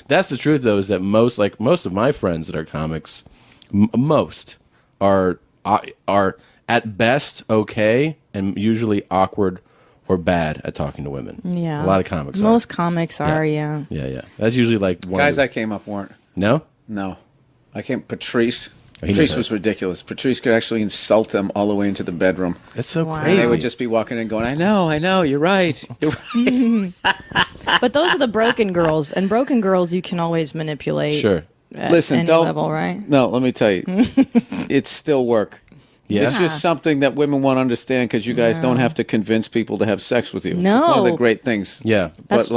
That's the truth, though, is that most of my friends that are comics, most are at best okay and usually awkward or bad at talking to women. Yeah. A lot of comics Most comics are, Yeah. That's usually like one Guys I came up weren't. No? No. Patrice. He Patrice knows was that. ridiculous. Patrice could actually insult them all the way into the bedroom. That's so Wow. crazy. And they would just be walking in going, I know, you're right. You're right. But those are the broken girls, and broken girls you can always manipulate. Sure. At Listen, any don't level, right? No, let me tell you. It's still work. Yeah. It's just something that women won't understand because you guys don't have to convince people to have sex with you. No. It's one of the great things. Yeah. But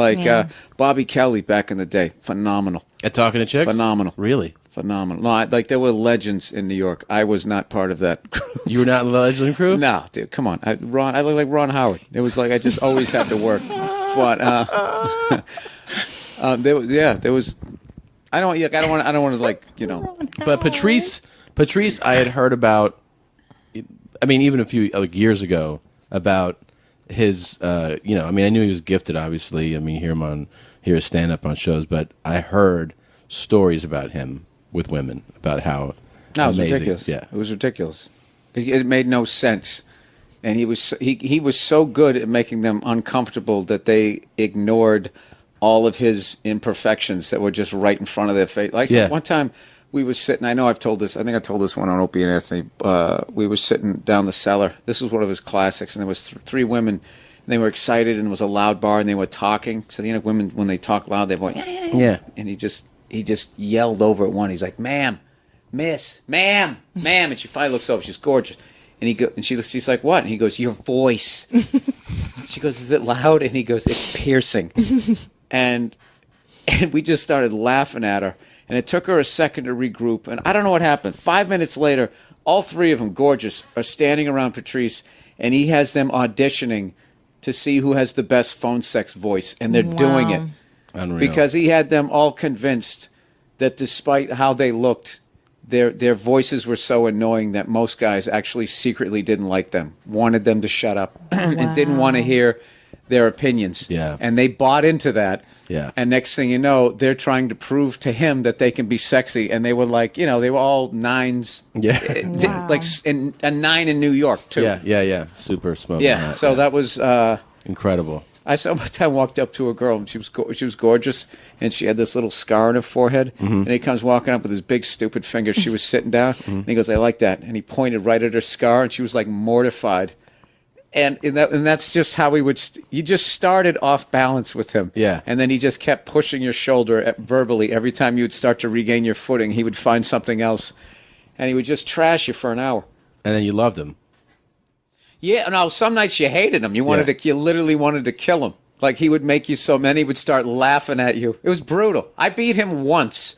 Bobby Kelly back in the day, phenomenal. At talking to chicks? Phenomenal. Really? Phenomenal. No, there were legends in New York. I was not part of that group. You were not in the Legend Crew? No, dude, come on. I look like Ron Howard. It was like I just always had to work. But there was. I don't want to But Patrice, I had heard about. I mean, even a few years ago, about his. I knew he was gifted. Obviously, I mean, hear his stand up on shows, but I heard stories about him with women about how. No, it was amazing. ridiculous. Yeah, it was ridiculous. It made no sense, and he was so good at making them uncomfortable that they ignored all of his imperfections that were just right in front of their face. Like one time, we were sitting. I know I've told this. I think I told this one on Opie and Anthony. We were sitting down the cellar. This was one of his classics, and there was three women. And they were excited, and it was a loud bar, and they were talking. So women when they talk loud, they go yeah. And he just yelled over at one. He's like, "Ma'am, miss, ma'am," and she finally looks over. She's gorgeous, and she's like, "What?" And he goes, "Your voice." She goes, "Is it loud?" And he goes, "It's piercing." and we just started laughing at her, and it took her a second to regroup. And I don't know what happened. 5 minutes later, all three of them, gorgeous, are standing around Patrice, and he has them auditioning to see who has the best phone sex voice, and they're doing it. Unreal. Because he had them all convinced that despite how they looked, their voices were so annoying that most guys actually secretly didn't like them, wanted them to shut up, and didn't want to hear their opinions. Yeah. And they bought into that. Yeah. And next thing you know, they're trying to prove to him that they can be sexy. And they were like, they were all nines. Yeah. Wow. Like a 9 in New York, too. Yeah. Super smoking. Yeah. So that was... incredible. I saw one time walked up to a girl, and she was gorgeous, and she had this little scar on her forehead, and he comes walking up with his big stupid finger. She was sitting down, and he goes, "I like that," and he pointed right at her scar, and she was like mortified. And that's just how he would. You just started off balance with him, Yeah. and then he just kept pushing your shoulder verbally every time you would start to regain your footing. He would find something else, and he would just trash you for an hour. And then you loved him. Yeah, no, some nights you hated him. You literally wanted to kill him. Like he would make you so many, he would start laughing at you. It was brutal. I beat him once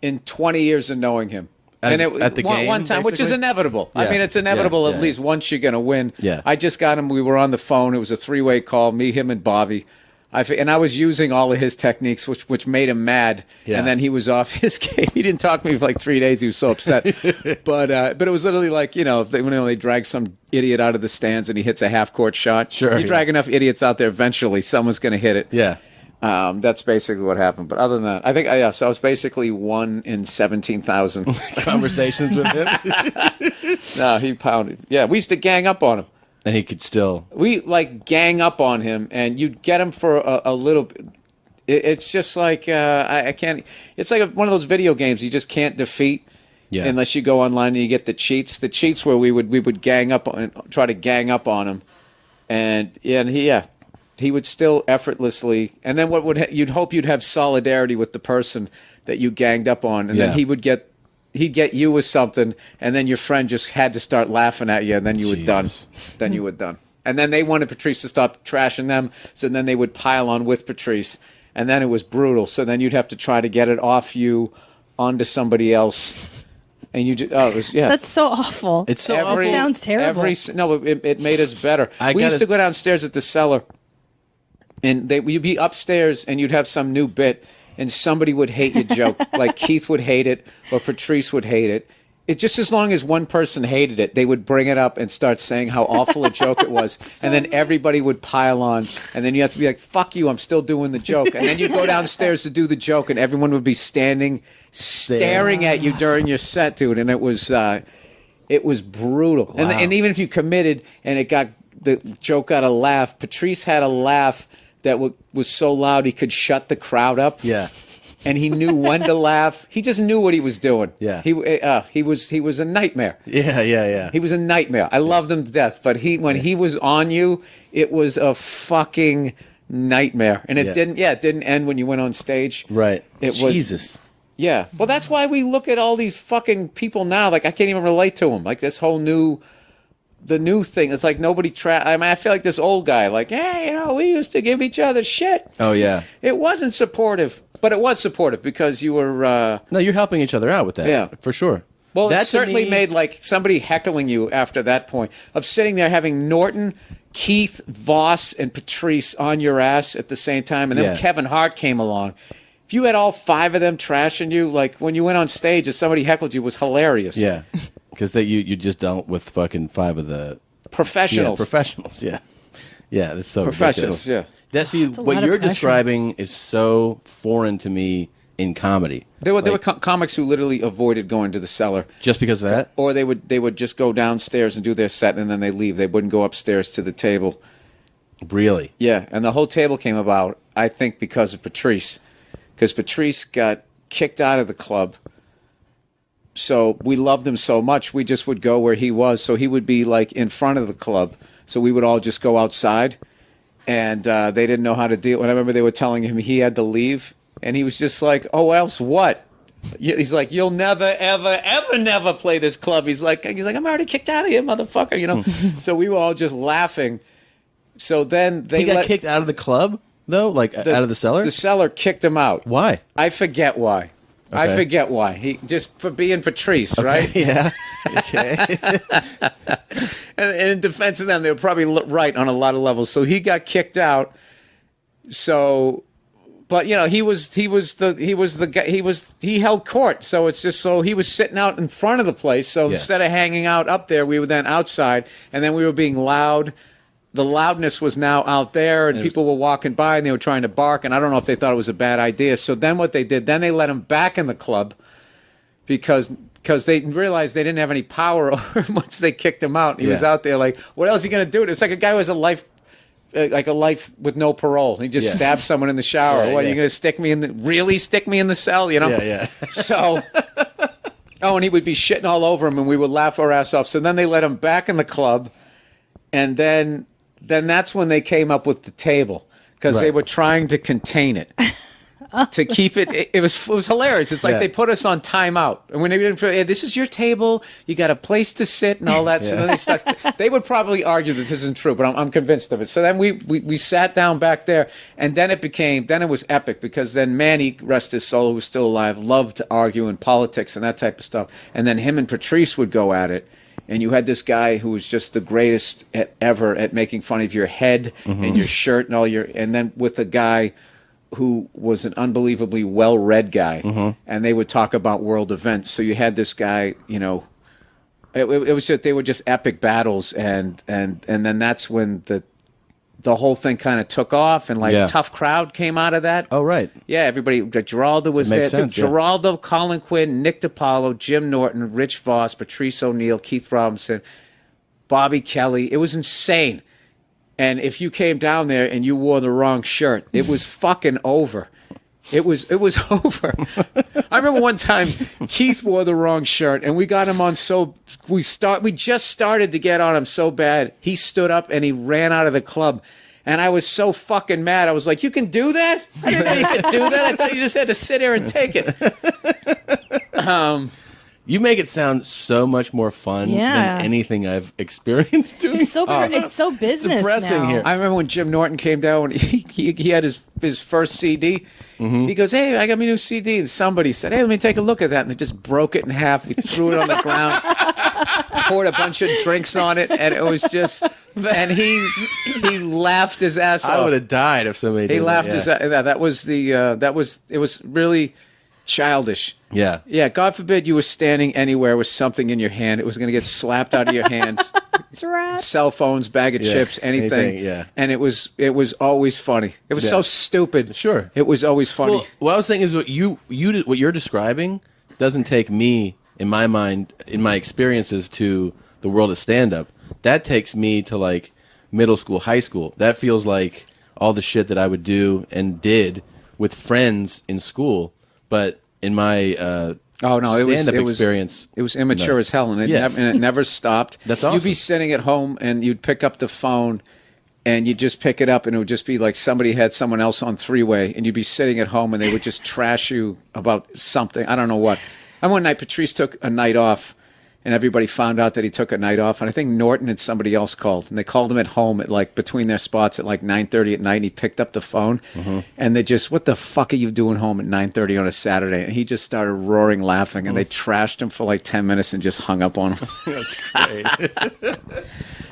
in 20 years of knowing him. At the game, one time, which is basically? inevitable. Yeah. I mean, it's inevitable. Yeah. At least once you're going to win. Yeah. I just got him. We were on the phone. It was a 3-way call. Me, him, and Bobby. And I was using all of his techniques, which made him mad. Yeah. And then he was off his game. He didn't talk to me for like 3 days. He was so upset. But it was literally like, if when they drag some idiot out of the stands and he hits a half-court shot. Sure, You drag enough idiots out there, eventually someone's going to hit it. Yeah. That's basically what happened. But other than that, I think, so I was basically 1 in 17,000. Conversations with him. No, he pounded. Yeah, we used to gang up on him. And he could still. We gang up on him, and you'd get him for a little bit. It's just like I can't. It's like one of those video games you just can't defeat unless you go online and you get the cheats. The cheats where we would gang up on, try to gang up on him, and he would still effortlessly. And then you'd hope you'd have solidarity with the person that you ganged up on, and then he'd get you with something, and then your friend just had to start laughing at you, and then you were done. Then you were done. And then they wanted Patrice to stop trashing them, so then they would pile on with Patrice, and then it was brutal. So then you'd have to try to get it off you onto somebody else. And it was, That's so awful. It's so awful. It sounds terrible. It made us better. We used to go downstairs at the cellar, and you'd be upstairs, and you'd have some new bit, and somebody would hate your joke. Like Keith would hate it, or Patrice would hate it. it just as long as one person hated it, they would bring it up and start saying how awful a joke it was. And then everybody would pile on. And then you have to be like, fuck you, I'm still doing the joke. And then you go downstairs to do the joke, and everyone would be staring at you during your set, dude. And it was brutal. Wow. And even if you committed and the joke got a laugh, Patrice had a laugh that was so loud he could shut the crowd up. Yeah. And he knew when to laugh. He just knew what he was doing. Yeah. He was a nightmare. Yeah. He was a nightmare. I loved him to death. But when he was on you, it was a fucking nightmare. And it didn't end when you went on stage. Right. Jesus. Yeah. Well, that's why we look at all these fucking people now. Like, I can't even relate to them. Like, this whole the new thing. It's like nobody I feel like this old guy, like, hey, we used to give each other shit. Oh, yeah. It wasn't supportive. But it was supportive because you were... No, you're helping each other out with that. Yeah. For sure. Well, that certainly made, like, somebody heckling you after that point of sitting there having Norton, Keith, Voss, and Patrice on your ass at the same time, and then Kevin Hart came along. If you had all 5 of them trashing you, like, when you went on stage, if somebody heckled you, it was hilarious. Yeah. Because you just dealt with fucking 5 of the... Professionals. Yeah, that's so professionals, ridiculous. What you're describing is so foreign to me in comedy. There were comics who literally avoided going to the cellar just because of that, or they would just go downstairs and do their set and then they leave. They wouldn't go upstairs to the table. Really? Yeah, and the whole table came about, I think, because of Patrice, because Patrice got kicked out of the club. So we loved him so much, we just would go where he was. So he would be like in front of the club. So we would all just go outside. And they didn't know how to deal. And I remember they were telling him he had to leave. And he was just like, oh, else what? He's like, you'll never, ever, ever, never play this club. He's like, I'm already kicked out of here, motherfucker, So we were all just laughing. So then he got kicked out of the club, though? Like, out of the cellar? The cellar kicked him out. Why? I forget why. Okay. I forget why. He just for being Patrice, right? Yeah. Okay. and in defense of them, they were probably right on a lot of levels. So he got kicked out. So, but he held court. So it's just so he was sitting out in front of the place. So instead of hanging out up there, we were then outside, and then we were being loud. The loudness was now out there, and people were walking by, and they were trying to bark, and I don't know if they thought it was a bad idea. So then what they did, then they let him back in the club because they realized they didn't have any power over him once they kicked him out. He was out there like, what else are you going to do? It's like a guy who has a life with no parole. He just stabbed someone in the shower. What, are you going to stick me in the cell, Yeah. So... and he would be shitting all over him, and we would laugh our ass off. So then they let him back in the club, and then that's when they came up with the table because they were trying to contain it, to keep it. It was hilarious. It's like they put us on timeout, and when they didn't, this is your table. You got a place to sit and all that. So then they would probably argue that this isn't true, but I'm convinced of it. So then we sat down back there, and then it was epic because then Manny, rest his soul, who was still alive, loved to argue in politics and that type of stuff, and then him and Patrice would go at it. And you had this guy who was just the greatest ever at making fun of your head and your shirt and then with a guy who was an unbelievably well-read guy, and they would talk about world events. So you had this guy, it was just, they were just epic battles, and then that's when the whole thing kind of took off, and Tough Crowd came out of that. Oh, right. Yeah, everybody. Geraldo was there. Sense, Geraldo, Colin Quinn, Nick DiPaolo, Jim Norton, Rich Voss, Patrice O'Neal, Keith Robinson, Bobby Kelly. It was insane. And if you came down there and you wore the wrong shirt, it was fucking over. It was over. I remember one time Keith wore the wrong shirt, and we got him on we just started to get on him so bad. He stood up and he ran out of the club, and I was so fucking mad. I was like, "You can do that? I didn't know you could do that. I thought you just had to sit here and take it." You make it sound so much more fun than anything I've experienced doing. It's so business depressing now. here. I remember when Jim Norton came down. He had his first CD. He goes, "Hey, I got my new CD." And somebody said, "Hey, let me take a look at that." And they just broke it in half. He threw it on the ground, poured a bunch of drinks on it, and it was just. And he laughed his ass off. I would have died if somebody did He laughed that. his ass. That was it was really. childish. Yeah. Yeah, God forbid you were standing anywhere with something in your hand. It was going to get slapped out of your hand. That's right. Cell phones, bag of chips, anything. Yeah. And it was always funny. It was so stupid. Sure. It was always funny. Well, what I was saying is what you're describing doesn't take me, in my mind, in my experiences, to the world of stand-up. That takes me to, like, middle school, high school. That feels like all the shit that I would do and did with friends in school. But in my stand-up experience... It was immature as hell, and it never stopped. That's awesome. You'd be sitting at home, and you'd pick up the phone, and you'd just pick it up, and it would just be like somebody had someone else on three-way, and you'd be sitting at home, and they would just trash you about something. I don't know what. And one night, Patrice took a night off, and everybody found out that he took a night off. And I think Norton and somebody else called. And they called him at home at, like, between their spots at, like, 9:30 at night. And he picked up the phone. Mm-hmm. And they just, what the fuck are you doing home at 9:30 on a Saturday? And he just started roaring laughing. And they trashed him for, like, 10 minutes and just hung up on him. That's great.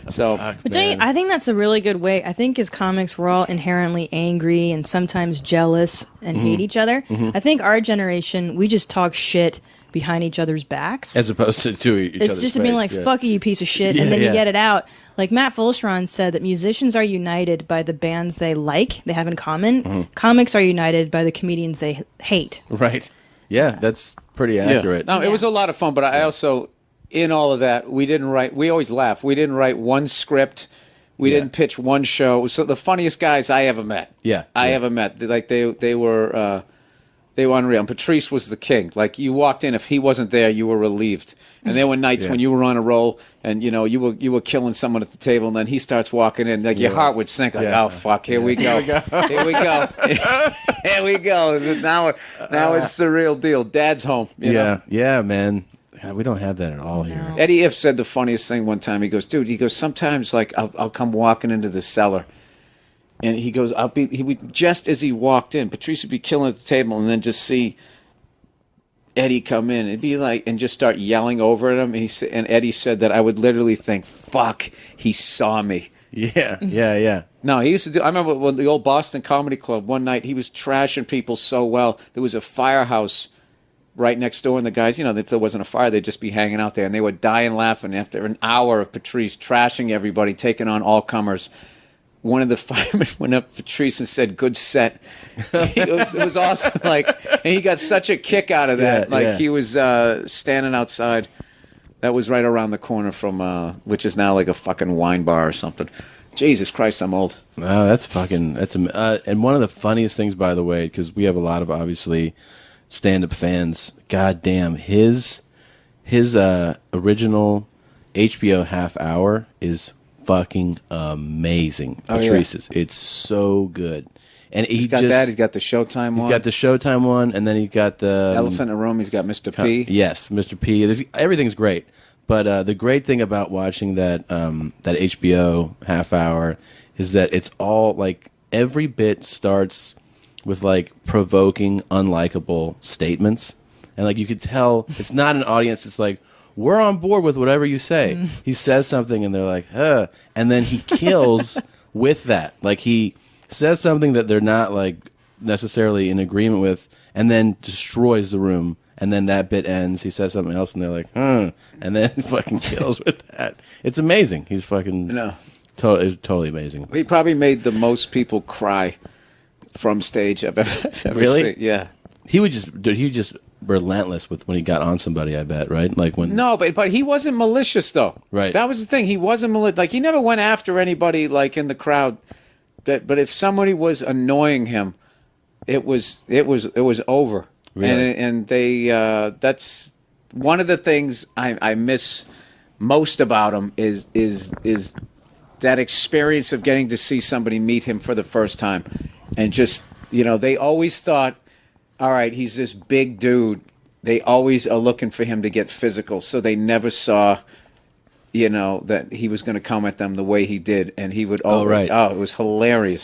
So, but I think that's a really good way. I think as comics, we're all inherently angry and sometimes jealous and hate each other. Mm-hmm. I think our generation, we just talk shit behind each other's backs, as opposed to each it's other's just face. Being like, fuck you piece of shit, and then you get it out. Like Matt Fulcheron said that musicians are united by the bands they have in common. Mm-hmm. Comics are united by the comedians they hate. Right. Yeah, that's pretty accurate. No, it was a lot of fun, but I also, in all of that, we always laugh. We didn't write one script. We didn't pitch one show. So the funniest guys I ever met. I ever met. Like they were unreal. And Patrice was the king. Like, you walked in, if he wasn't there, you were relieved. And there were nights when you were on a roll, and you were killing someone at the table, and then he starts walking in, like your heart would sink. Like, oh fuck, here we go, here we go, here we go. Now it's the real deal. Dad's home. You know? Yeah, man. God, we don't have that at all here. Eddie Iff said the funniest thing one time. He goes, dude. Sometimes like I'll come walking into the cellar. And he goes, he would, just as he walked in, Patrice would be killing at the table, and then just see Eddie come in and be like, and just start yelling over at him. And Eddie said that I would literally think, fuck, he saw me. Yeah. No, he used to do, I remember when the old Boston Comedy Club, one night, he was trashing people so well. There was a firehouse right next door, and the guys, if there wasn't a fire, they'd just be hanging out there, and they would die and laughing after an hour of Patrice trashing everybody, taking on all comers. One of the firemen went up to Patrice and said, "Good set." It was awesome. Like, and he got such a kick out of that. He was standing outside. That was right around the corner from, which is now like a fucking wine bar or something. Jesus Christ, I'm old. Oh, and one of the funniest things, by the way, because we have a lot of obviously stand-up fans. God damn, his original HBO half hour is fucking amazing. Patrice's. It's so good. And he's got that. He's got the Showtime one. He's got the Showtime one, and then he's got the Elephant in a Room. He's got Mr. P. Yes, Mr. P. Everything's great. But the great thing about watching that HBO half hour is that it's all like every bit starts with like provoking, unlikable statements, and like you could tell it's not an audience. It's like, we're on board with whatever you say. He says something, and they're like, huh. And then he kills with that. Like, he says something that they're not, like, necessarily in agreement with, and then destroys the room. And then that bit ends. He says something else, and they're like, huh. And then fucking kills with that. It's amazing. He's fucking... No. It's totally amazing. He probably made the most people cry from stage I've ever really seen. Yeah. He was just relentless with when he got on somebody, I bet, right? Like when No, but he wasn't malicious though. Right. That was the thing. He wasn't malicious. Like, he never went after anybody like in the crowd. But if somebody was annoying him, it was over. Really? And they that's one of the things I miss most about him is that experience of getting to see somebody meet him for the first time, and just they always thought, all right, he's this big dude. They always are looking for him to get physical, so they never saw, that he was going to come at them the way he did, and he would. It was hilarious.